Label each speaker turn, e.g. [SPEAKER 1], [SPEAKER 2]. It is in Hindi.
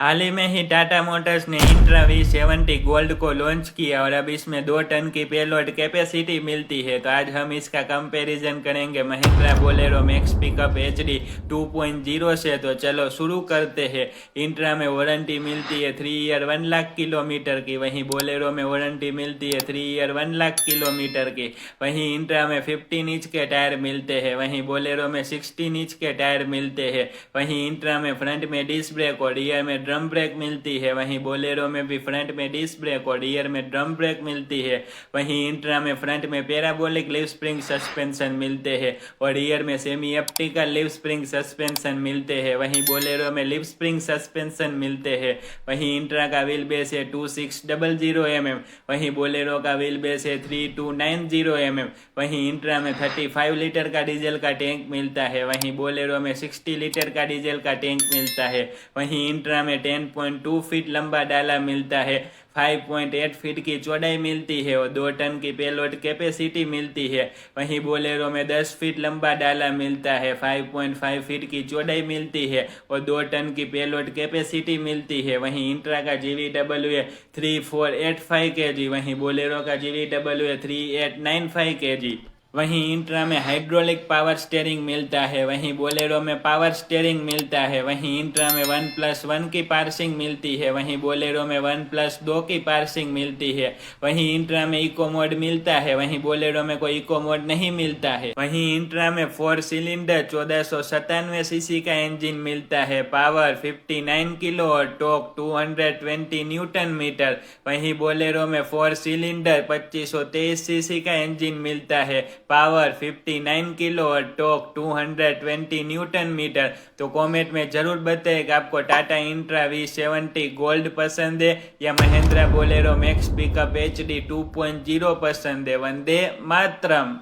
[SPEAKER 1] हाल ही में ही टाटा मोटर्स ने इंट्रा V70 गोल्ड को लॉन्च किया और अब इसमें 2 टन की पेलोड कैपेसिटी मिलती है। तो आज हम इसका कंपैरिजन करेंगे Mahindra Bolero max pickup HD 2.0 से। तो चलो शुरू करते हैं। इंट्रा में वारंटी मिलती है 3 ईयर 1 लाख किलोमीटर की, वहीं बोलेरो में वारंटी मिलती है 3 ईयर 1 लाख किलोमीटर की। वहीं इंट्रा में 15 इंच के टायर मिलते हैं, वहीं बोलेरो में 16 इंच के टायर मिलते हैं। वहीं इंट्रा में फ्रंट में डिस्क ब्रेक और रियर में ड्रम ब्रेक मिलती है, वहीं बोलेरो में भी फ्रंट में डिस्क ब्रेक और रियर में ड्रम ब्रेक मिलती है। वहीं इंट्रा में फ्रंट में पैराबोलिक लिव स्प्रिंग सस्पेंशन मिलते हैं और रियर में semi optical live spring suspension मिलते हैं। वहीं बोलेरो में लिव स्प्रिंग सस्पेंशन मिलते हैं। वहीं इंट्रा का व्हील बेस है 2600 mm, वहीं बोलेरो का व्हील बेस है 3290 mm। वहीं इंट्रा में 35 लीटर का डीजल का टैंक मिलता है, वहीं बोलेरो में 60 लीटर का डीजल का टैंक मिलता है। वहीं इंट्रा में 10.2 फीट लंबा डाला मिलता है, 5.8 फीट की चौड़ाई मिलती है और 2 टन की पेलोड कैपेसिटी मिलती है। वहीं बोलेरो में 10 फीट लंबा डाला मिलता है, 5.5 फीट की चौड़ाई मिलती है और 2 टन की पेलोड कैपेसिटी मिलती है। वहीं इंट्रा का GVW है 3485 kg, वहीं बोलेरो का GVW है 3895 kg। वहीं इंट्रा में हाइड्रोलिक पावर स्टीयरिंग मिलता है, वहीं बोलेरो में पावर स्टीयरिंग मिलता है। वहीं इंट्रा में 1+1 की पार्सिंग मिलती है, वहीं बोलेरो में 1+2 की पार्सिंग मिलती है। वहीं इंट्रा में इको मोड मिलता है, वहीं बोलेरो में कोई इको मोड नहीं मिलता है। वहीं इंट्रा में 4 सिलेंडर 1497 सीसी का इंजन मिलता है, पावर 59 किलो और टॉर्क 220 न्यूटन मीटर। वहीं बोलेरो में 4 सिलेंडर 2523 सीसी का इंजन मिलता है, पावर 59 किलो और टॉर्क 220 न्यूटन मीटर। तो कमेंट में जरूर बताएं कि आपको टाटा इंट्रा V70 गोल्ड पसंद है या Mahindra Bolero max pickup HD 2.0 पसंद है। वंदे मातरम।